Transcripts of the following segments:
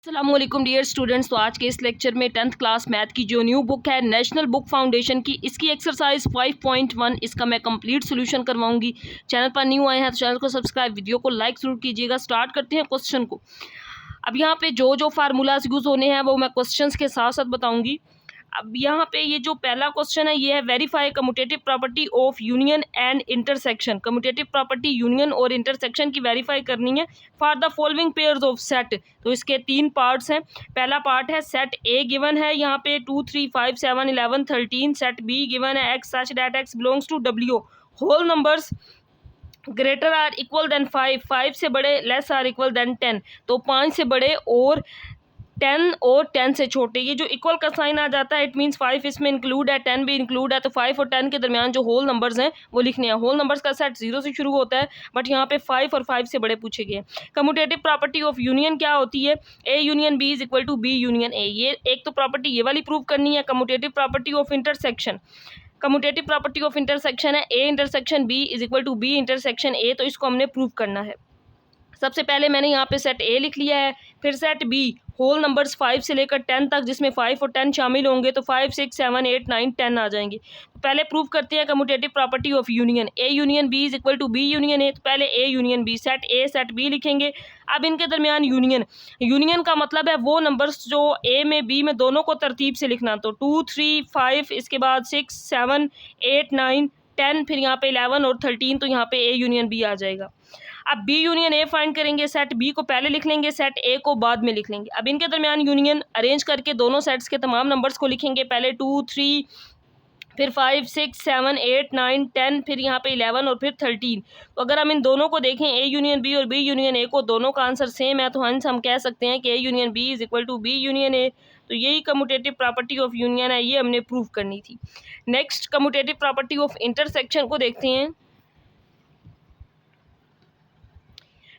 अस्सलामुअलैकुम dear students. तो आज के इस लेक्चर में 10th क्लास मैथ की जो न्यू बुक है नेशनल बुक फाउंडेशन की, इसकी एक्सरसाइज 5.1 इसका मैं कंप्लीट सोल्यूशन करवाऊंगी। चैनल पर न्यू आए हैं तो चैनल को सब्सक्राइब, वीडियो को लाइक जरूर कीजिएगा। स्टार्ट करते हैं क्वेश्चन को। अब यहाँ पे जो जो फार्मूलाज यूज़ होने हैं वो मैं क्वेश्चन के साथ साथ बताऊँगी। अब यहाँ पे ये जो पहला क्वेश्चन है ये है verify commutative property of union and intersection. Commutative property union और इंटरसेक्शन की वेरीफाई करनी है for the following pairs of set. तो इसके 3 पार्ट्स हैं। पहला पार्ट है सेट ए गिवन है यहाँ पे 2 3 5 7 11 13। सेट बी गिवन है x such that x belongs to W whole numbers greater or equal than 5, 5 से बड़े लेस आर इक्वल देन 10। तो 5 से बड़े और 10 और 10 से छोटे। ये जो इक्वल का साइन आ जाता है इट मीन्स 5 इसमें इंक्लूड है, 10 भी इंक्लूड है। तो 5 और 10 के दरमियान जो होल नंबर्स हैं वो लिखने हैं। होल नंबर्स का सेट 0 से शुरू होता है बट यहाँ पे 5 और 5 से बड़े पूछे गए। कम्यूटेटिव प्रॉपर्टी ऑफ यूनियन क्या होती है? A union B is equal to B union A. ये एक तो प्रॉपर्टी ये वाली प्रूव करनी है। Commutative property of intersection, commutative property of intersection है A intersection B is equal to B intersection A. तो इसको हमने प्रूव करना है। सबसे पहले मैंने यहाँ पे सेट ए लिख लिया है, फिर सेट बी होल नंबर्स 5 से लेकर 10 तक जिसमें 5 और 10 शामिल होंगे तो 5 6 7 8 9 10 आ जाएंगे। तो पहले प्रूव करते हैं commutative property of union. A union B is equal to B union A. तो पहले A union B, set A set B लिखेंगे। अब इनके दरमियान यूनियन, यूनियन का मतलब है वो नंबर्स जो ए में बी में दोनों को तरतीब से लिखना। तो 2 3 5 इसके बाद 6 7 8 9 10 फिर यहाँ पे 11 और 13। तो यहाँ पे ए यूनियन बी आ जाएगा। अब बी यूनियन ए फाइंड करेंगे। सेट बी को पहले लिख लेंगे, सेट ए को बाद में लिख लेंगे। अब इनके दरमियान यूनियन अरेंज करके दोनों सेट्स के तमाम नंबर्स को लिखेंगे। पहले 2 3 फिर 5 6 7 8 9 10 फिर यहाँ पे 11 और फिर 13। तो अगर हम इन दोनों को देखें ए यूनियन बी और बी यूनियन ए को, दोनों का आंसर सेम है तो हंस हम कह सकते हैं कि A union B is equal to B union A. तो यही कम्यूटेटिव प्रॉपर्टी ऑफ यूनियन है, ये हमने प्रूव करनी थी। Next commutative property of intersection को देखते हैं।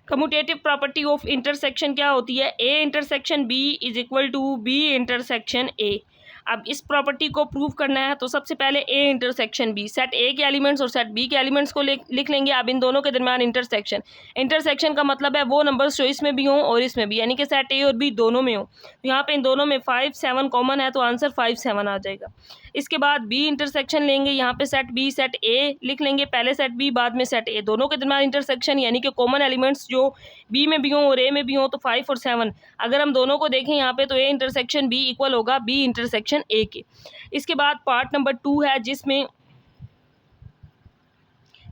कम्यूटेटिव प्रॉपर्टी ऑफ इंटरसेक्शन क्या होती है? A intersection B is equal to B intersection A. अब इस प्रॉपर्टी को प्रूव करना है तो सबसे पहले A intersection B, set A के एलिमेंट्स और सेट बी के एलिमेंट्स को लिख लेंगे। अब इन दोनों के दरमियान इंटरसेक्शन, इंटरसेक्शन का मतलब है वो नंबर्स जो इसमें भी हों और इसमें भी, यानी कि सेट ए और बी दोनों में हो। तो यहाँ पे इन दोनों में 5 7 कॉमन है तो आंसर 5 7 आ जाएगा। इसके बाद बी इंटरसेक्शन लेंगे। यहाँ पे सेट बी सेट ए लिख लेंगे, पहले सेट बी बाद में सेट ए। दोनों के दरमियान इंटरसेक्शन यानी कि कॉमन एलिमेंट्स जो बी में भी हों और ए में भी हों तो 5 और 7। अगर हम दोनों को देखें यहाँ पे तो ए इंटरसेक्शन बी इक्वल होगा बी इंटरसेक्शन ए के। इसके बाद पार्ट नंबर 2 है जिसमें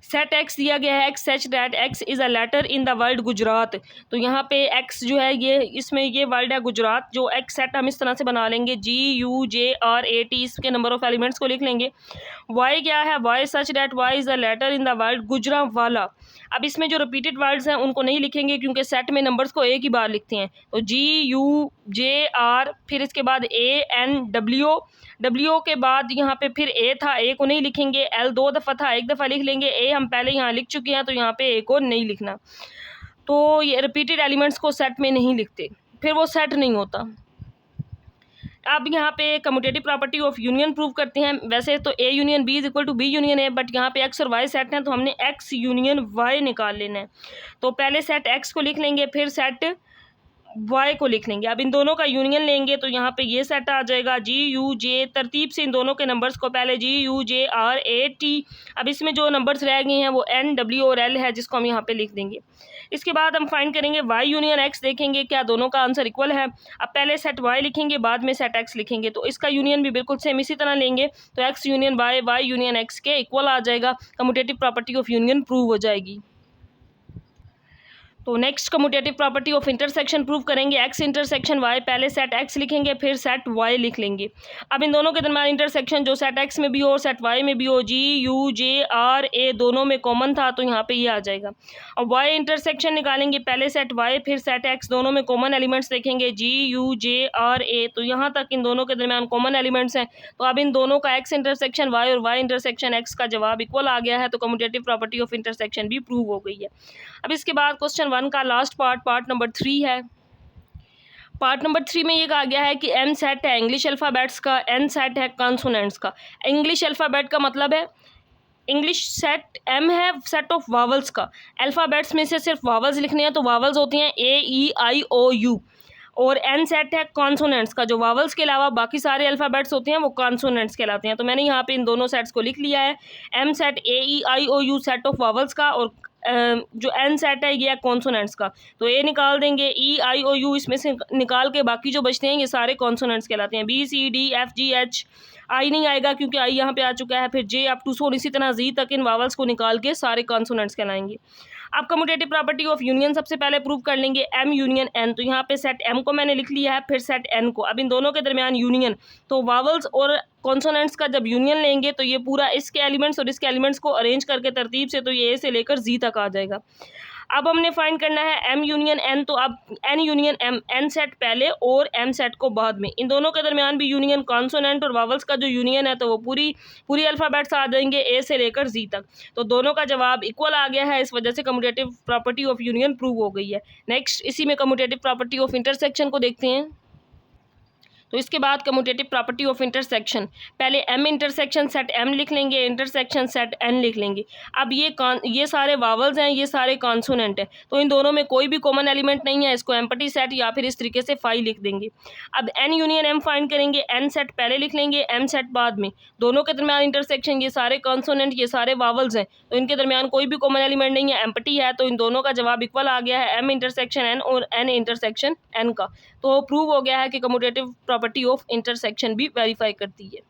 सेट एक्स दिया गया है, x such that x is a letter in the word Gujarat. तो यहाँ पे एक्स जो है ये इसमें ये वर्ल्ड है गुजरात। जो एक्स सेट हम इस तरह से बना लेंगे GUJRAT, इसके नंबर ऑफ एलिमेंट्स को लिख लेंगे। वाई क्या है? Y such that y is a letter in the word Gujranwala. अब इसमें जो रिपीटेड वर्ड्स हैं उनको नहीं लिखेंगे क्योंकि सेट में नंबर्स को एक ही बार लिखते हैं। तो GUJR फिर इसके बाद ANW, डब्ल्यू के बाद यहाँ पे फिर ए था, ए को नहीं लिखेंगे। एल 2 दफ़ा था, एक दफ़ा लिख लेंगे। ए हम पहले यहाँ लिख चुके हैं तो यहाँ पे ए को नहीं लिखना। तो ये रिपीटेड एलिमेंट्स को सेट में नहीं लिखते, फिर वो सेट नहीं होता। अब यहाँ पे commutative property of union prove करते हैं। वैसे तो A union B is equal to B union A, but यहाँ पे एक्स और वाई सेट हैं तो हमने एक्स यूनियन वाई निकाल लेना है। तो पहले सेट एक्स को लिख लेंगे, फिर सेट वाई को लिख लेंगे। अब इन दोनों का यूनियन लेंगे तो यहाँ पे ये सेट आ जाएगा GUJ। तरतीब से इन दोनों के नंबर्स को पहले GUJRAT। अब इसमें जो नंबर्स रह गए हैं वो NW और L है जिसको हम यहाँ पे लिख देंगे। इसके बाद हम फाइंड करेंगे Y यूनियन X, देखेंगे क्या दोनों का आंसर इक्वल है। अब पहले सेट Y लिखेंगे बाद में सेट X लिखेंगे तो इसका यूनियन भी बिल्कुल सेम इसी तरह लेंगे। तो X union Y, Y union X के इक्वल आ जाएगा। Commutative property of union prove हो जाएगी। तो next commutative property of intersection prove करेंगे। एक्स इंटरसेक्शन वाई, पहले सेट एक्स लिखेंगे फिर सेट वाई लिख लेंगे। अब इन दोनों के दरमियान इंटरसेक्शन जो सेट एक्स में भी हो और सेट वाई में भी हो, GUJRA दोनों में कॉमन था तो यहाँ पे ये आ जाएगा। अब वाई इंटरसेक्शन निकालेंगे, पहले सेट वाई फिर सेट एक्स, दोनों में कॉमन एलिमेंट्स देखेंगे GUJRA। तो यहाँ तक इन दोनों के दरमियान कॉमन एलिमेंट्स हैं। तो अब इन दोनों का एक्स इंटरसेक्शन वाई और वाई इंटरसेक्शन एक्स का जवाब इक्वल आ गया है। तो कम्यूटेटिव प्रॉपर्टी ऑफ इंटरसेक्शन भी प्रूव हो गई है। अब इसके बाद क्वेश्चन 1 का लास्ट पार्ट नंबर 3 है। पार्ट नंबर 3 में ये कहा गया है कि M सेट है इंग्लिश अल्फ़ाबेट्स का, N सेट है कॉन्सोनेंट्स का। इंग्लिश अल्फ़ाबेट का मतलब है इंग्लिश सेट, M है सेट ऑफ वावल्स का। अल्फ़ाबेट्स में से सिर्फ वावल्स लिखने हैं तो वावल्स होती हैं AEIOU और एन सेट है कॉन्सोनेंट्स का, जो वावल्स के अलावा बाकी सारे अल्फ़ाबेट्स होते हैं वो कॉन्सोनेंट्स कहलाते हैं। तो मैंने यहाँ पे इन दोनों सेट्स को लिख लिया है। M set AEIOU set of vowels का, और जो एन सेट है ये है कॉन्सोनेंट्स का। तो ए निकाल देंगे, EIOU इसमें से निकाल के बाकी जो बचते हैं ये सारे कॉन्सोनेंट्स कहलाते हैं। BCDFGH, आई नहीं आएगा क्योंकि आई यहाँ पे आ चुका है। फिर J अप टू सोन, इसी तरह Z तक इन वावल्स को निकाल के सारे कॉन्सोनेंट्स कहलाएंगे। अब कम्यूटेटिव प्रॉपर्टी ऑफ यूनियन सबसे पहले प्रूव कर लेंगे, M यूनियन N। तो यहाँ पे सेट M को मैंने लिख लिया है, फिर सेट N को। अब इन दोनों के दरमियान यूनियन, तो वावल्स और कॉन्सोनेंट्स का जब यूनियन लेंगे तो ये पूरा इसके एलिमेंट्स और इसके एलिमेंट्स को अरेंज करके तरतीब से, तो ये A से लेकर Z तक आ जाएगा। अब हमने फाइंड करना है M यूनियन N। तो अब N union M, N set पहले और M सेट को बाद में, इन दोनों के दरमियान भी यूनियन, कॉन्सोनेंट और वावल्स का जो यूनियन है तो वो पूरी अल्फ़ाबेट्स आ जाएंगे A से लेकर Z तक। तो दोनों का जवाब इक्वल आ गया है, इस वजह से commutative property of union prove हो गई है। नेक्स्ट इसी में कम्यूटेटिव प्रॉपर्टी ऑफ इंटरसेक्शन को देखते हैं। तो इसके बाद कम्यूटेटिव प्रॉपर्टी ऑफ इंटरसेक्शन, पहले M इंटरसेक्शन सेट M लिख लेंगे, इंटरसेक्शन सेट N लिख लेंगे। अब ये सारे वावल्स हैं, ये सारे कॉन्सोनेंट हैं, तो इन दोनों में कोई भी कॉमन एलिमेंट नहीं है, इसको एम्प्टी सेट या फिर इस तरीके से फाई लिख देंगे। अब N यूनियन M फाइंड करेंगे, N सेट पहले लिख लेंगे, M सेट बाद में। दोनों के दरमियान इंटरसेक्शन, ये सारे कॉन्सोनेंट, ये सारे वावल्स हैं, तो इनके दरमियान कोई भी कॉमन एलिमेंट नहीं है, एम्प्टी है। तो इन दोनों का जवाब इक्वल आ गया है, M इंटरसेक्शन N और N इंटरसेक्शन N का। तो प्रूव हो गया है कि कम्यूटेटिव प्रॉपर्टी ऑफ इंटरसेक्शन भी वेरीफाई करती है।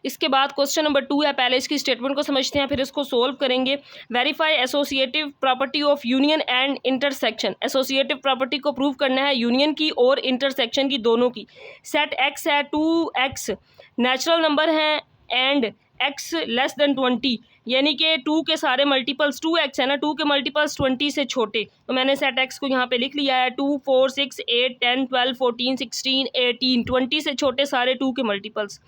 इसके बाद क्वेश्चन नंबर 2 है, पहले इसकी स्टेटमेंट को समझते हैं फिर इसको सोल्व करेंगे। Verify associative property of union and intersection. Associative property को प्रूव करना है यूनियन की और इंटरसेक्शन की, दोनों की। सेट X है, 2X नेचुरल नंबर हैं एंड X लेस देन 20, यानी कि 2 के सारे मल्टीपल्स, 2X है ना, 2 के मल्टीपल्स 20 से छोटे। तो मैंने सेट X को यहाँ पे लिख लिया है, 2, 4, 6, 8, 10, 12, 14, 16, 18, 20 से छोटे सारे 2 के मल्टीपल्स।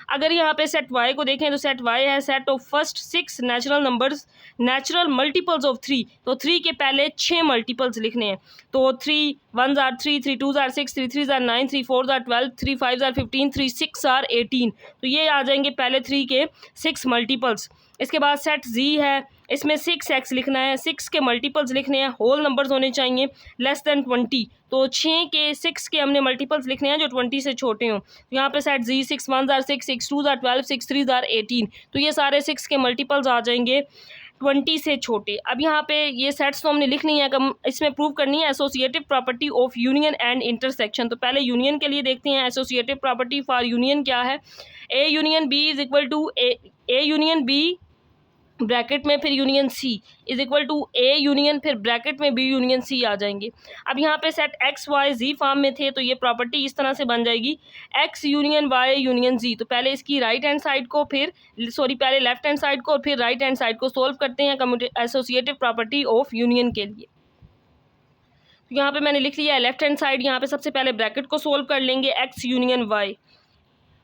अगर यहाँ पे सेट Y को देखें तो सेट Y है set of first 6 natural numbers, natural multiples of 3। तो 3 के पहले 6 मल्टीपल्स लिखने हैं। तो 3 1s are 3, 3 2s are 6, 3 3s are 9, 3 4s are 12, 3 5s are 15, 3 6 are 18। तो ये आ जाएंगे पहले 3 के 6 मल्टीपल्स। इसके बाद सेट Z है, इसमें 6X लिखना है, 6 के मल्टीपल्स लिखने हैं, होल नंबर्स होने चाहिए, लेस देन 20। तो 6 के हमने मल्टीपल्स लिखने हैं जो 20 से छोटे हों। तो यहाँ पे set Z, 6 1s are 6, 6 2s are 12, 6 3s are 18। तो ये सारे 6 के मल्टीपल्स आ जाएंगे 20 से छोटे। अब यहाँ पे ये सेट्स तो हमने लिख नहीं है, कम इसमें प्रूव करनी है associative property of union and intersection. तो पहले यूनियन के लिए देखते हैं एसोसिएटिव प्रॉपर्टी फॉर यूनियन क्या है। A union B is equal to A union B bracket में फिर union C is equal to A union फिर ब्रैकेट में B यूनियन C आ जाएंगे। अब यहाँ पे set X Y Z form में थे तो ये प्रॉपर्टी इस तरह से बन जाएगी, X union Y union Z। तो पहले इसकी राइट हैंड साइड को पहले लेफ्ट हैंड साइड को और फिर राइट हैंड साइड को सोल्व करते हैं एसोसिएटिव प्रॉपर्टी ऑफ यूनियन के लिए। तो यहाँ पे मैंने लिख लिया है लेफ्ट हैंड साइड, यहाँ पे सबसे पहले ब्रैकेट को सोल्व कर लेंगे X यूनियन Y।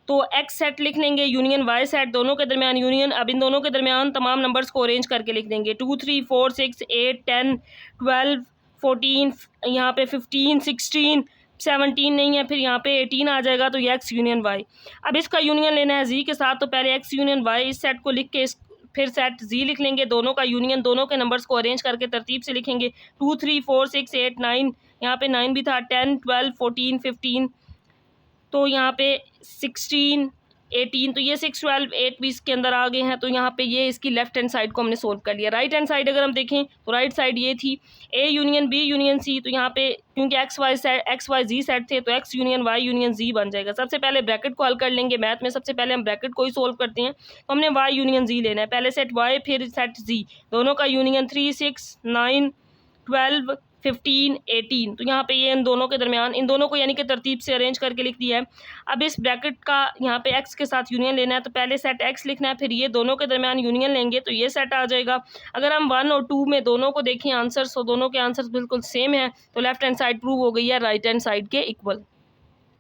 तो X सेट लिख लेंगे, यूनियन Y सेट, दोनों के दरमियान यूनियन। अब इन दोनों के दरमियान तमाम नंबर्स को अरेंज करके लिख देंगे, 2 3 4 6 8 10 12 14, यहाँ पे 15 16 17 नहीं है, फिर यहाँ पे 18 आ जाएगा। तो ये X यूनियन Y। अब इसका यूनियन लेना है Z के साथ, तो पहले X यूनियन Y इस सेट को लिख के फिर सेट Z लिख लेंगे, दोनों का यूनियन, दोनों के नंबर्स को अरेंज करके तरतीब से लिखेंगे, 2 3 4 6 8 9, यहाँ पे 9 भी था, 10 12 14 15, तो यहाँ पे 16 18, तो ये 6 12 8 भी इसके अंदर आ गए हैं। तो यहाँ पे ये इसकी लेफ्ट हैंड साइड को हमने सोल्व कर लिया। राइट हैंड साइड अगर हम देखें तो राइट साइड ये थी A union B union C। तो यहाँ पे क्योंकि X Y Z सेट थे तो X union Y union Z बन जाएगा। सबसे पहले ब्रैकेट को हल कर लेंगे, मैथ में सबसे पहले हम ब्रैकेट को ही सोल्व करते हैं। तो हमने Y यूनियन Z लेना है, पहले सेट Y फिर सेट Z, दोनों का यूनियन 3 6 9 12 15 18। तो यहाँ पे ये इन दोनों के दरमियान, इन दोनों को यानी कि तरतीब से अरेंज करके लिख दिया है। अब इस ब्रैकेट का यहाँ पे X के साथ यूनियन लेना है, तो पहले सेट X लिखना है, फिर ये दोनों के दरमियान यूनियन लेंगे तो ये सेट आ जाएगा। अगर हम 1 और 2 में दोनों को देखें आंसर्स, तो दोनों के आंसर्स बिल्कुल सेम है, तो लेफ्ट हैंड साइड प्रूव हो गई है राइट हैंड साइड के equal.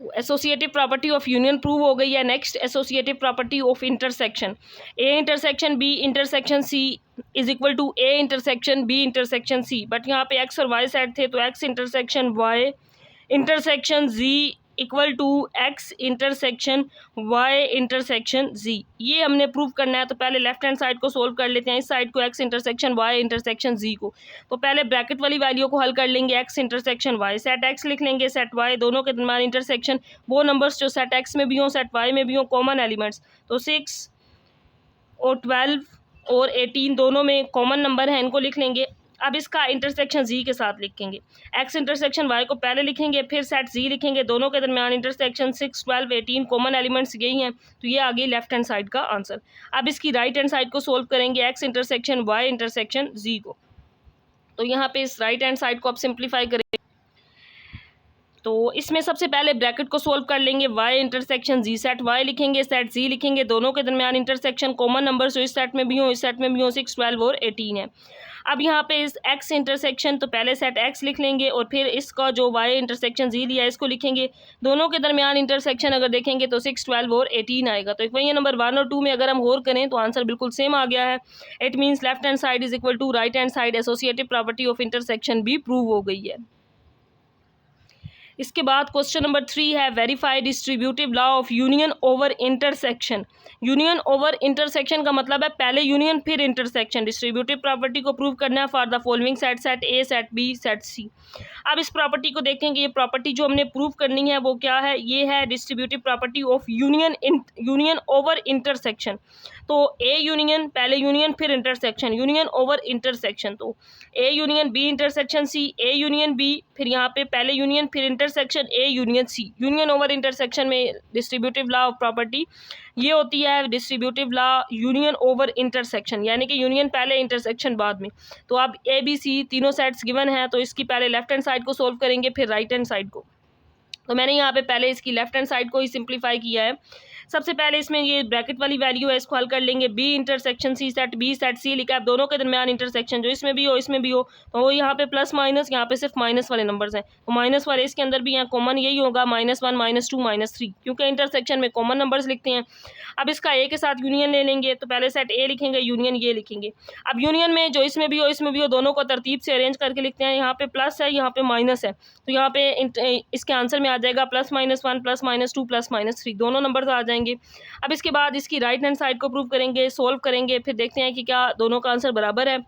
Associative property of union prove हो गई है। Next associative property of intersection, A intersection B intersection C is equal to A intersection B intersection C। But यहाँ पे X और Y सेट थे तो X intersection Y intersection Z equal to X intersection Y intersection Z, ये हमने prove करना है। तो पहले लेफ्ट हैंड साइड को सोल्व कर लेते हैं, इस साइड को एक्स इंटरसेक्शन वाई इंटरसेक्शन जी को। तो पहले ब्रैकेट वाली वैल्यू को हल कर लेंगे, X intersection Y, set X लिख लेंगे, सेट वाई, दोनों के दरमियान इंटरसेक्शन, वो नंबर्स जो सेट एक्स में भी हों सेट वाई में भी हों, कॉमन एलिमेंट्स। तो 6 और 12 और 18 दोनों में कॉमन नंबर है, इनको लिख लेंगे। अब इसका इंटरसेक्शन जी के साथ लिखेंगे, एक्स इंटरसेक्शन वाई को पहले लिखेंगे, फिर सेट जी लिखेंगे, दोनों के दरमियान इंटरसेक्शन 6, 12, 18 कॉमन एलिमेंट्स यही हैं। तो ये आ गई लेफ्ट हैंड साइड का आंसर। अब इसकी राइट हैंड साइड को सोल्व करेंगे, एक्स इंटरसेक्शन वाई इंटरसेक्शन जी को। तो यहाँ पे इस राइट हैंड साइड को आप सिंप्लीफाई करेंगे, तो इसमें सबसे पहले ब्रैकेट को सोल्व कर लेंगे, y इंटरसेक्शन जी, सेट y लिखेंगे, सेट z लिखेंगे, दोनों के दरमियान इंटरसेक्शन कॉमन नंबर जो इस सेट में भी हो इस सेट में भी हो 6, 12 और 18 है। अब यहाँ पे इस x इंटरसेक्शन, तो पहले सेट x लिख लेंगे और फिर इसका जो y इंटरसेक्शन z लिया है इसको लिखेंगे, दोनों के दरमियान इंटरसेक्शन अगर देखेंगे तो 6, 12 और 18 आएगा। तो इक्वेशन नंबर 1 और 2 में अगर हम गौर करें तो आंसर बिल्कुल सेम आ गया है। It means left hand side is equal to right hand side, associative property of intersection भी प्रूव हो गई है। इसके बाद क्वेश्चन नंबर 3 है, verify distributive law of union over intersection. Union over intersection का मतलब है पहले यूनियन फिर इंटरसेक्शन। डिस्ट्रीब्यूटिव प्रॉपर्टी को प्रूव करना है for the following set, set A, set B, set C. अब इस प्रॉपर्टी को देखेंगे, ये प्रॉपर्टी जो हमने प्रूव करनी है वो क्या है, ये है distributive property of union over intersection. तो ए यूनियन, पहले यूनियन फिर इंटरसेक्शन, यूनियन ओवर इंटरसेक्शन। तो A union B intersection C, A union B, फिर यहाँ पे पहले यूनियन फिर intersection A union C. Union over intersection में डिस्ट्रीब्यूटिव लॉ ऑफ प्रॉपर्टी ये होती है distributive law union over intersection, यानी कि यूनियन पहले इंटरसेक्शन बाद में। तो अब ए बी सी तीनों सेट्स गिवन है, तो इसकी पहले लेफ्ट हैंड साइड को सोल्व करेंगे फिर राइट हैंड साइड को। तो मैंने यहाँ पे पहले इसकी लेफ्ट हैंड साइड को ही सिंप्लीफाई किया है। सबसे पहले इसमें ये ब्रैकेट वाली वैल्यू है, इसको हल कर लेंगे, B intersection C, set B set C लिखा है, दोनों के दरमियान इंटरसेक्शन जो इसमें भी हो इसमें भी हो, तो वो यहाँ पे प्लस माइनस, यहाँ पे सिर्फ माइनस वाले नंबर्स हैं, तो माइनस वाले इसके अंदर भी यहाँ कॉमन यही होगा, -1, -2, -3, क्योंकि इंटरसेक्शन में कॉमन नंबर्स लिखते हैं। अब इसका ए के साथ यूनियन ले लेंगे, तो पहले सेट ए लिखेंगे, यूनियन ये लिखेंगे। अब यूनियन में जो इसमें भी हो इसमें भी हो, दोनों को तरतीब से अरेंज करके लिखते हैं। यहाँ पे प्लस है, यहाँ पे माइनस है, तो यहाँ पे इसके आंसर में आ जाएगा +-1, +-2, +-3, दोनों नंबर्स आ जाएंगे। अब इसके बाद इसकी राइट हैंड साइड को प्रूव करेंगे, सोल्व करेंगे, फिर देखते हैं कि क्या दोनों का आंसर बराबर है।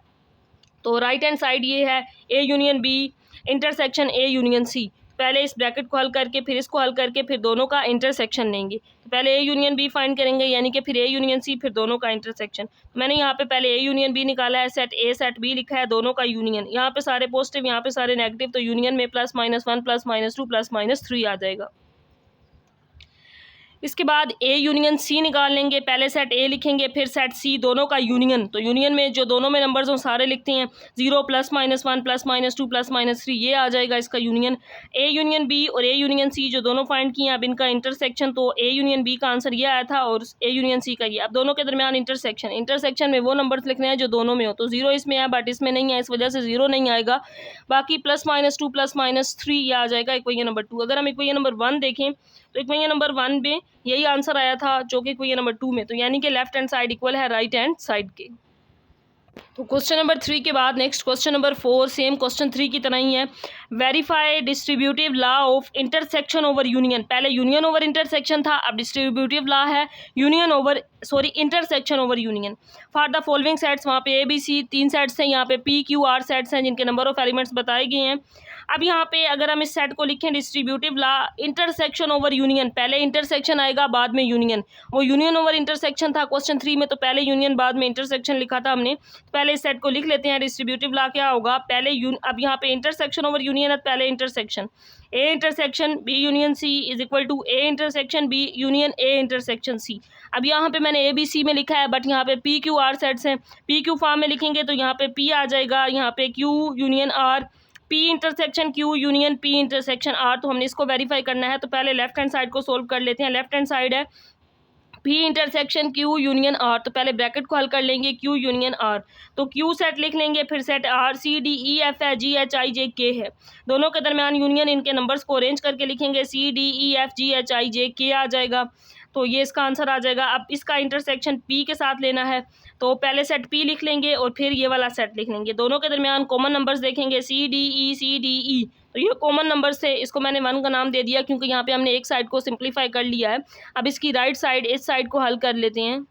तो राइट हैंड साइड ये है A union B intersection A union C. पहले इस ब्रैकेट को हल करके फिर इसको हल करके फिर दोनों का इंटरसेक्शन लेंगे। तो पहले ए यूनियन बी फाइंड करेंगे, यानी कि फिर ए यूनियन सी फिर दोनों का इंटरसेक्शन। मैंने यहाँ पे पहले ए यूनियन बी निकाला है, सेट ए सेट बी लिखा है, दोनों का यूनियन, यहाँ पे सारे पॉजिटिव यहाँ पे सारे नेगेटिव, तो यूनियन में +-1, +-2, +-3 आ जाएगा। इसके बाद ए यूनियन सी निकाल लेंगे, पहले सेट ए लिखेंगे फिर सेट सी, दोनों का यूनियन, तो यूनियन में जो दोनों में नंबर्स हों सारे लिखते हैं, 0, +-1, +-2, +-3, ये आ जाएगा इसका यूनियन। ए यूनियन बी और ए यूनियन सी जो दोनों फाइंड किए हैं, अब इनका इंटरसेक्शन, तो ए यूनियन बी का आंसर ये आया था और ए यूनियन सी का ये। अब दोनों के दरमियान इंटरसेक्शन में वो नंबर्स लिखने हैं जो दोनों में हो, तो 0 इसमें है बट इसमें नहीं है, इस वजह से 0 नहीं आएगा। बाकी +-2, +-3 ये आ जाएगा इक्वेशन नंबर 2। अगर हम इक्वेशन नंबर 1 देखें तो इक्वेशन नंबर 1 में यही आंसर आया था जो कि इक्वेशन नंबर 2 में, तो यानी कि लेफ्ट हैंड साइड इक्वल है राइट हैंड साइड के। तो क्वेश्चन नंबर 3 के बाद next question number 4 same question 3 की तरह ही है, verify distributive law of intersection over union. पहले यूनियन ओवर इंटरसेक्शन था, अब डिस्ट्रीब्यूटिव लॉ है intersection over union for the following sets. वहाँ पे ए बी सी 3 सेट्स हैं, यहाँ पे पी क्यू आर सेट्स हैं जिनके नंबर ऑफ एलिमेंट्स बताए गए हैं। अब यहाँ पे अगर हम इस सेट को लिखें distributive law intersection over union, पहले इंटरसेक्शन आएगा बाद में यूनियन, वो यूनियन ओवर इंटरसेक्शन था क्वेश्चन 3 में, तो पहले यूनियन बाद में इंटरसेक्शन लिखा था हमने। तो पहले इस सेट को लिख लेते हैं, डिस्ट्रीब्यूटिव लॉ क्या होगा, पहले अब यहाँ पे इंटरसेक्शन ओवर यूनियन है, पहले intersection A intersection B union C is equal to A intersection B union A intersection C. अब यहाँ पे मैंने ए बी सी में लिखा है बट यहाँ पे पी क्यू आर सेट्स हैं, पी क्यू फॉर्म में लिखेंगे तो यहाँ पे पी आ जाएगा, यहाँ पे Q union R, P intersection Q union P intersection R. तो हमने इसको वेरीफाई करना है, तो पहले लेफ्ट हैंड साइड को सोल्व कर लेते हैं। लेफ्ट हैंड साइड है P intersection Q union R, तो पहले ब्रैकेट को हल कर लेंगे, क्यू यूनियन आर, तो क्यू सेट लिख लेंगे, फिर set R C D E F है जी एच आई जे के है, दोनों के दरमियान यूनियन, इनके नंबर्स को अरेंज करके लिखेंगे, C D E F G H I J K आ जाएगा। तो ये इसका आंसर आ जाएगा। अब इसका इंटरसेक्शन पी के साथ लेना है, तो पहले सेट पी लिख लेंगे और फिर ये वाला सेट लिख लेंगे। दोनों के दरमियान कॉमन नंबर्स देखेंगे CDE, तो ये कॉमन नंबर्स थे, इसको मैंने 1 का नाम दे दिया क्योंकि यहाँ पे हमने एक साइड को सिंप्लीफाई कर लिया है। अब इसकी राइट साइड, इस साइड को हल कर लेते हैं।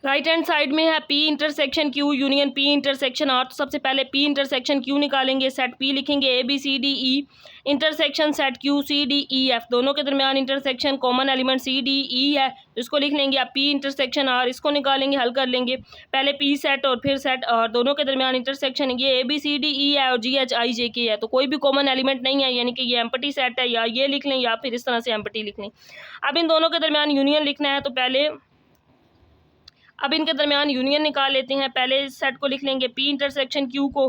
राइट हैंड साइड में है P intersection Q union P intersection R। तो सबसे पहले P इंटरसेक्शन Q निकालेंगे, सेट P लिखेंगे ABCDE इंटरसेक्शन सेट QCDEF, दोनों के दरमियान इंटरसेक्शन कॉमन एलिमेंट CDE है, इसको लिख लेंगे। अब P इंटरसेक्शन R, इसको निकालेंगे, हल कर लेंगे। पहले P सेट और फिर सेट R, दोनों के दरमियान इंटरसेक्शन ये ABCDE है और GHIJK है, तो कोई भी कॉमन एलिमेंट नहीं है, यानी कि ये एम्प्टी सेट है, या ये लिख लें या फिर इस तरह से एम्प्टी लिख लें। अब इन दोनों के दरमियान यूनियन लिखना है, तो पहले अब इनके दरमियान यूनियन निकाल लेते हैं। पहले सेट को लिख लेंगे P इंटरसेक्शन Q को,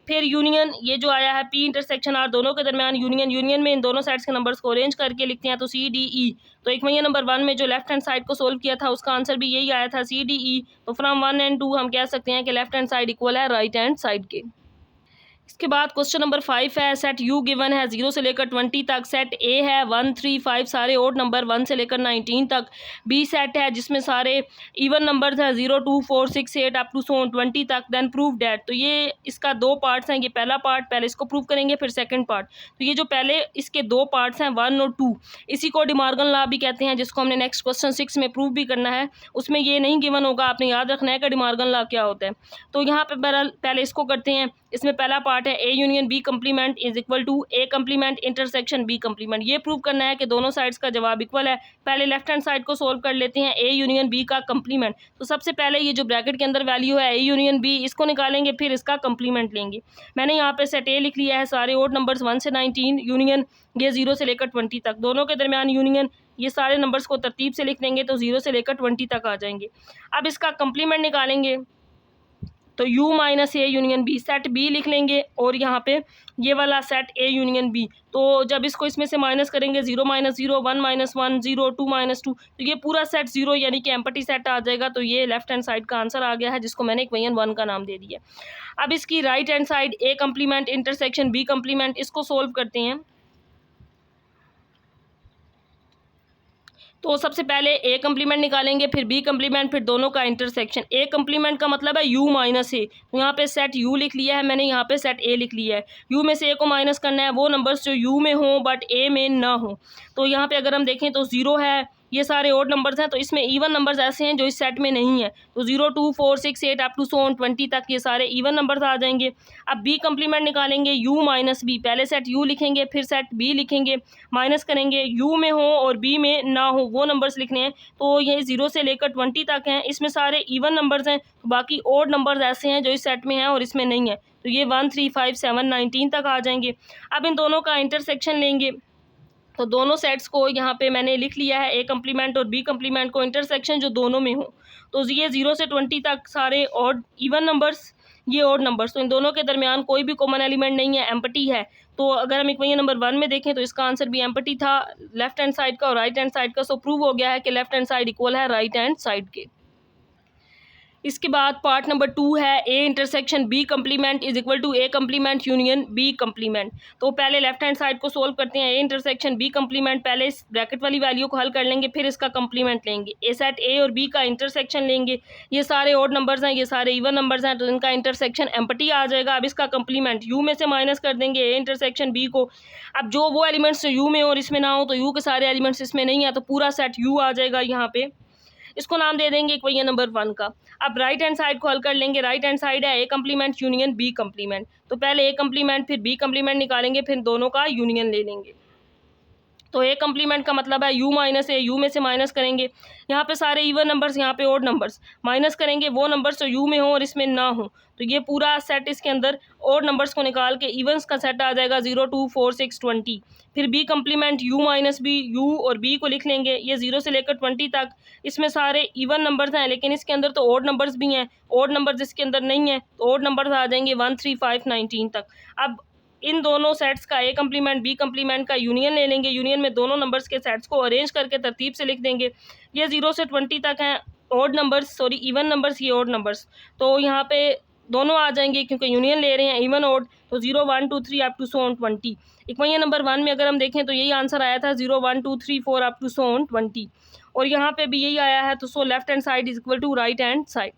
फिर यूनियन ये जो आया है P इंटरसेक्शन R, दोनों के दरमियान यूनियन में इन दोनों साइड्स के नंबर्स को अरेंज करके लिखते हैं। तो CDE, तो इक्वेशन नंबर 1 में जो लेफ्ट हैंड साइड को सोल्व किया था उसका आंसर भी यही आया था CDE। तो फ्रॉम 1 and 2 हम कह सकते हैं कि लेफ्ट हैंड साइड इक्वल है राइट हैंड साइड के। इसके बाद क्वेश्चन नंबर 5 है, सेट U गिवन है 0 से लेकर 20 तक। सेट A है 1, 3, 5 सारे ओड नंबर 1 से लेकर 19 तक। B सेट है जिसमें सारे इवन नंबर्स हैं 0, 2, 4, 6, 8 अप टू 20 तक। देन प्रूव डैट, तो ये इसका 2 पार्ट्स हैं। ये पहला पार्ट, पहले इसको प्रूव करेंगे फिर सेकंड पार्ट। तो ये जो पहले इसके 2 पार्ट्स हैं 1 और 2, इसी को डिमार्गन लॉ भी कहते हैं, जिसको हमने नेक्स्ट क्वेश्चन 6 में प्रूव भी करना है। उसमें ये नहीं गिवन होगा, आपने याद रखना है कि डिमार्गन लॉ क्या होता है। तो यहाँ पे पहले इसको करते हैं। इसमें पहला पार्ट है A union B complement is equal to A complement intersection B complement. ये प्रूव करना है कि दोनों साइड्स का जवाब इक्वल है। पहले लेफ्ट हैंड साइड को सोल्व कर लेते हैं, A यूनियन B का कंप्लीमेंट। तो सबसे पहले ये जो ब्रैकेट के अंदर वैल्यू है A यूनियन B, इसको निकालेंगे, फिर इसका कंप्लीमेंट लेंगे। मैंने यहाँ पे सेट A लिख लिया है, सारे ओड नंबर्स 1 से 19, यूनियन ये 0 से लेकर 20 तक, दोनों के दरमियान यूनियन, ये सारे नंबर्स को तरतीब से लिख देंगे तो 0 से लेकर 20 तक आ जाएंगे। अब इसका कंप्लीमेंट निकालेंगे, तो U minus A union B, set B लिख लेंगे और यहाँ पे ये वाला सेट A यूनियन B। तो जब इसको इसमें से माइनस करेंगे 0 माइनस 0, 1 माइनस 1, 0, 2 माइनस 2, तो ये पूरा सेट 0 यानी कि एम्प्टी सेट आ जाएगा। तो ये लेफ्ट हैंड साइड का आंसर आ गया है, जिसको मैंने इक्वेशन 1 का नाम दे दिया। अब इसकी right hand side A complement intersection B complement, इसको सोल्व करते हैं। तो सबसे पहले A कंप्लीमेंट निकालेंगे, फिर B कंप्लीमेंट, फिर दोनों का इंटरसेक्शन। A कंप्लीमेंट का मतलब है U माइनस A, तो यहाँ पे सेट U लिख लिया है मैंने, यहाँ पे सेट A लिख लिया है। U में से A को माइनस करना है, वो नंबर्स जो U में हो बट A में ना हो। तो यहाँ पे अगर हम देखें तो 0 है, ये सारे ओड नंबर्स हैं, तो इसमें इवन नंबर्स ऐसे हैं जो इस सेट में नहीं है। तो 0, 2, 4, 6, 8 अप टू 20 तक ये सारे इवन नंबर्स आ जाएंगे। अब B कंप्लीमेंट निकालेंगे, U माइनस B, पहले सेट U लिखेंगे फिर सेट B लिखेंगे, माइनस करेंगे, U में हो और B में ना हो वो नंबर्स लिखने हैं। तो ये 0 से लेकर 20 तक हैं, इसमें सारे इवन नंबर्स हैं, तो बाकी ओड नंबर्स ऐसे हैं जो इस सेट में हैं और इसमें नहीं है। तो ये 1, 3, 5, 7, 19 तक आ जाएंगे। अब इन दोनों का इंटरसेक्शन लेंगे, तो दोनों सेट्स को यहाँ पे मैंने लिख लिया है, A कंप्लीमेंट और B कंप्लीमेंट को इंटरसेक्शन जो दोनों में हो। तो ये 0 से 20 तक सारे ऑड इवन नंबर्स, ये ऑड नंबर्स, तो इन दोनों के दरमियान कोई भी कॉमन एलिमेंट नहीं है, एम्प्टी है। तो अगर हम इक्वेशन नंबर 1 में देखें तो इसका आंसर भी एम्प्टी था लेफ्ट हैंड साइड का और राइट हैंड साइड का। सो प्रूव हो गया है कि लेफ्ट हैंड साइड इक्वल है राइट हैंड साइड के। इसके बाद पार्ट नंबर 2 है A intersection B complement is equal to A complement union B complement. तो पहले लेफ्ट हैंड साइड को सोल्व करते हैं, A इंटरसेक्शन B कंप्लीमेंट, पहले इस ब्रैकेट वाली वैल्यू को हल कर लेंगे, फिर इसका कंप्लीमेंट लेंगे। A सेट A और B का इंटरसेक्शन लेंगे, ये सारे ओड नंबर्स हैं, ये सारे इवन नंबर्स हैं, तो इनका इंटरसेक्शन एम्प्टी आ जाएगा। अब इसका कंप्लीमेंट U में से माइनस कर देंगे A इंटरसेक्शन B को। अब जो वो एलिमेंट्स जो U में और इसमें ना हो, तो U के सारे एलिमेंट्स इसमें नहीं है, तो पूरा सेट U आ जाएगा यहाँ पे। इसको नाम दे देंगे इक्वेशन नंबर 1 का। अब राइट हैंड साइड को हल कर लेंगे, राइट हैंड साइड है A complement union B complement. तो पहले A कंप्लीमेंट फिर B कंप्लीमेंट निकालेंगे, फिर दोनों का यूनियन ले लेंगे। तो A कंप्लीमेंट का मतलब है U माइनस A, U में से माइनस करेंगे, यहाँ पे सारे इवन नंबर्स, यहाँ पे ओड नंबर्स, माइनस करेंगे वो नंबर्स जो U में हो और इसमें ना हो। तो ये पूरा सेट इसके अंदर ओड नंबर्स को निकाल के इवन्स का सेट आ जाएगा 0, 2, 4, 6, 20। फिर B complement U minus B, U और B को लिख लेंगे, ये 0 से लेकर 20 तक, इसमें सारे इवन नंबर्स हैं, लेकिन इसके अंदर तो ओड नंबर्स भी हैं, ओड नंबर्स इसके अंदर नहीं है, तो ओड नंबर्स आ जाएंगे 1, 3, 5, 19 तक। अब इन दोनों सेट्स का A कंप्लीमेंट B कंप्लीमेंट का यूनियन ले लेंगे, यूनियन में दोनों नंबर्स के सेट्स को अरेंज करके तरतीब से लिख देंगे। ये 0 से 20 तक हैं odd numbers, sorry even numbers, ये ओड नंबर्स। तो यहाँ पे दोनों आ जाएंगे क्योंकि यूनियन ले रहे हैं, इवन ओड, तो 0 1 2 3 up to so on 20। Equation number 1 में अगर हम देखें तो यही आंसर आया था 0 1 2 3 4 अप टू सो ऑन 20, और यहाँ पे भी यही आया है, तो so left hand side is equal to right hand side.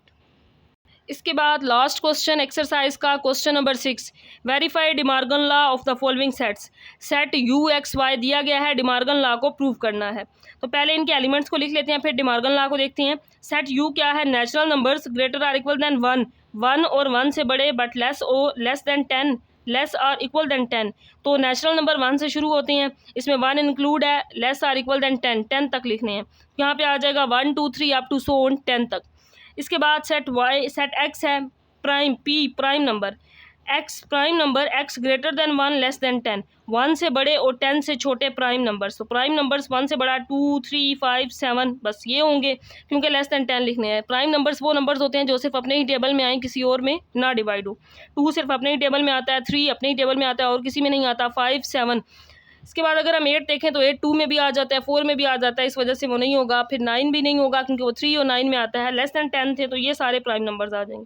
इसके बाद लास्ट क्वेश्चन एक्सरसाइज का question number 6, verify De Morgan law of the following sets. Set U X Y दिया गया है, डिमार्गन लॉ को प्रूव करना है। तो पहले इनके एलिमेंट्स को लिख लेते हैं, फिर डिमार्गन लॉ को देखते हैं। सेट यू क्या है, natural numbers greater or equal than 1, 1 और 1 से बड़े but less than 10, less or equal than 10। तो नेचुरल नंबर 1 से शुरू होते हैं, इसमें 1 इंक्लूड है, लेस आर इक्वल देन 10, 10 तक लिखने हैं। यहाँ पे आ जाएगा 1 2 3 अप टू सो ऑन 10 तक। इसके बाद सेट एक्स है, prime P prime number, ex prime number, x greater than 1 less than 10, 1 से बड़े और 10 से छोटे प्राइम नंबर्स। तो प्राइम नंबर्स 1 से बड़ा 2 3 5 7 बस ये होंगे, क्योंकि लेस देन 10 लिखने हैं। प्राइम नंबर्स वो नंबर्स होते हैं जो सिर्फ अपने ही टेबल में आए, किसी और में ना डिवाइड हो। 2 सिर्फ अपने ही टेबल में आता है, 3 अपने ही टेबल में आता है और किसी में नहीं आता, 5 7। इसके बाद अगर हम 8 देखें तो 8 2 में भी आ जाता है, 4 में भी आ जाता है, इस वजह से वो नहीं होगा। फिर 9 भी नहीं होगा क्योंकि वो 3 और 9 में आता है। लेस देन 10 थे तो ये सारे प्राइम नंबर्स आ जाएंगे।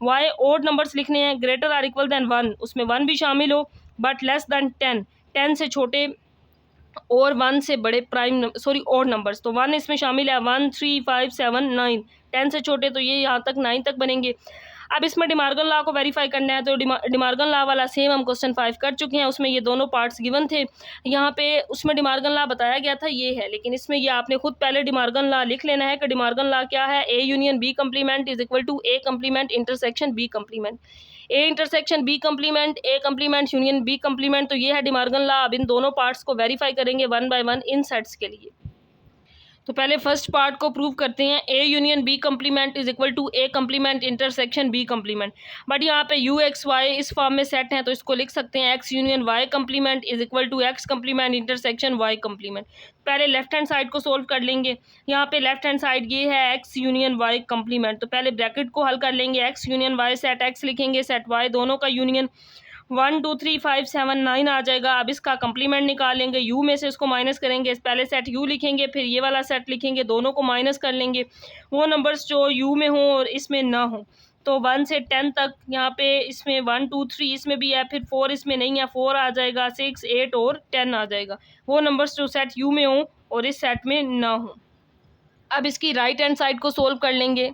वाई ओड नंबर्स लिखने हैं, ग्रेटर आर इक्वल देन 1, उसमें 1 भी शामिल हो, बट लेस देन 10, 10 से छोटे और 1 से बड़े ओड नंबर्स। तो 1 इसमें शामिल है, 1 3 5 7 9, 10 से छोटे तो ये यहाँ तक 9 तक बनेंगे। अब इसमें डिमार्गन लॉ को वेरीफाई करना है, तो डिमार्गन लॉ वाला सेम हम क्वेश्चन 5 कर चुके हैं, उसमें ये दोनों पार्ट्स गिवन थे। यहाँ पे उसमें डिमार्गन लॉ बताया गया था ये है, लेकिन इसमें ये आपने खुद पहले डिमार्गन लॉ लिख लेना है कि डिमार्गन लॉ क्या है, A union B complement is equal to A complement intersection B complement, A intersection B complement, A complement union B complement. तो ये है डिमार्गन लॉ। अब इन दोनों पार्ट्स को वेरीफाई करेंगे 1 बाय 1 इन सेट्स के लिए। तो पहले फर्स्ट पार्ट को प्रूव करते हैं, A union B complement is equal to A complement intersection B complement. But यहाँ पे यू एक्स वाई इस फॉर्म में सेट हैं, तो इसको लिख सकते हैं X union Y complement is equal to X complement intersection Y complement. पहले लेफ्ट हैंड साइड को सोल्व कर लेंगे। यहाँ पे लेफ्ट हैंड साइड ये है एक्स यूनियन वाई कम्प्लीमेंट, तो पहले ब्रैकेट को हल कर लेंगे, X union Y set X लिखेंगे, सेट वाई दोनों का यूनियन, 1 2 3 5 7 9 आ जाएगा। अब इसका कंप्लीमेंट निकालेंगे, यू में से इसको माइनस करेंगे, पहले सेट यू लिखेंगे, फिर ये वाला सेट लिखेंगे, दोनों को माइनस कर लेंगे, वो नंबर्स जो यू में हों और इसमें ना हो। तो 1 से 10 तक यहाँ पे इसमें 1 2 3 इसमें भी है, फिर 4 इसमें नहीं है, 4 आ जाएगा, 6 8 और 10 आ जाएगा, वो नंबर्स जो सेट यू में हों और इस सेट में ना हो। अब इसकी राइट हैंड साइड को सोल्व कर लेंगे।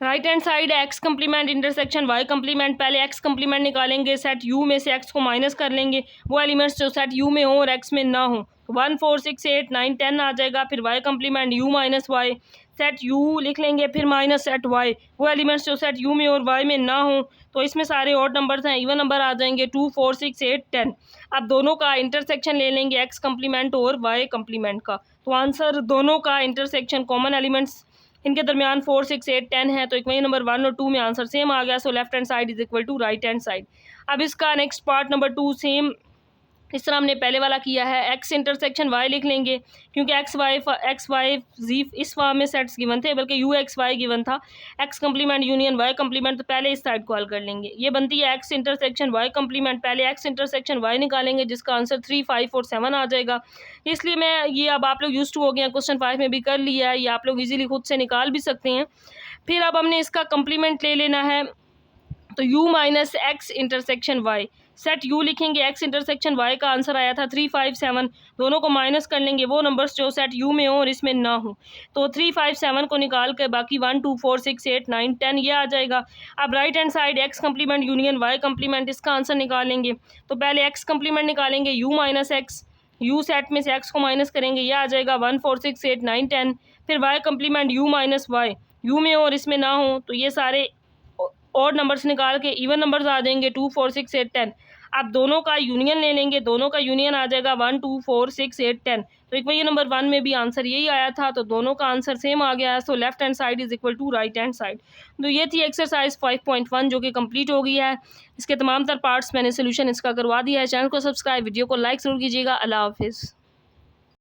Right hand side X complement intersection Y complement, पहले एक्स कम्प्लीमेंट निकालेंगे, सेट यू में से एक्स को माइनस कर लेंगे, वो एलिमेंट्स जो सेट यू में हो और एक्स में ना हो। 1 4 6 8 9 10 आ जाएगा, फिर Y complement U minus Y, set U लिख लेंगे, फिर माइनस सेट वाई, वो एलिमेंट्स जो सेट यू में और वाई में ना हो। तो इसमें सारे ऑड नंबर्स हैं, इवन नंबर आ जाएंगे 2 4 6 8 10। अब दोनों का इंटरसेक्शन ले लेंगे, एक्स कम्प्लीमेंट और वाई कम्प्लीमेंट का, तो आंसर दोनों का इंटरसेक्शन कॉमन एलिमेंट्स इनके दरमियान 4 6 8 10 है, तो इक्वेशन नंबर 1 और 2 में आंसर सेम आ गया। So left hand side is equal to right hand side. अब इसका नेक्स्ट पार्ट नंबर 2 सेम इस तरह हमने पहले वाला किया है, एक्स इंटरसेक्शन वाई लिख लेंगे, क्योंकि एक्स वाई जी इस फॉर्म में सेट्स गिवन थे, बल्कि यू एक्स वाई गिवन था, X complement union Y complement. तो पहले इस साइड को हल कर लेंगे, ये बनती है एक्स इंटरसेक्शन वाई कम्प्लीमेंट, पहले एक्स इंटरसेक्शन वाई निकालेंगे जिसका आंसर 3 5 और 7 आ जाएगा। इसलिए मैं ये अब आप लोग यूज्ड टू हो गए हैं, क्वेश्चन 5 में भी कर लिया है, ये आप लोग ईजिली खुद से निकाल भी सकते हैं। फिर अब हमने इसका कम्प्लीमेंट ले लेना है, तो u minus X intersection Y, set u लिखेंगे, एक्स इंटरसेक्शन वाई का आंसर आया था 3 5 7, दोनों को माइनस कर लेंगे, वो नंबर्स जो सेट u में हो और इसमें ना हो। तो 3 5 7 को निकाल कर बाकी 1 2 4 6 8 9 10 ये आ जाएगा। अब right hand side X complement union Y complement, इसका आंसर निकालेंगे, तो पहले एक्स कम्प्लीमेंट निकालेंगे, u minus X, u set में से x को माइनस करेंगे, ये आ जाएगा 1 4 6 8 9 10। फिर y complement u minus Y, u में हो और इसमें ना हो, तो ये सारे और नंबर्स निकाल के इवन नंबर्स आ जाएंगे 2 4 6 8 10। अब दोनों का यूनियन ले लेंगे, दोनों का यूनियन आ जाएगा 1 2 4 6 8 10। तो इक्वेशन नंबर 1 में भी आंसर यही आया था, तो दोनों का आंसर सेम आ गया है। So left hand side is equal to right hand side. तो ये थी एक्सरसाइज 5.1 जो कि कंप्लीट हो गई है। इसके तमाम तर पार्ट्स मैंने सोल्यूशन इसका करवा दिया है। चैनल को सब्सक्राइब, वीडियो को लाइक ज़रूर कीजिएगा। अल्लाह हाफिज़।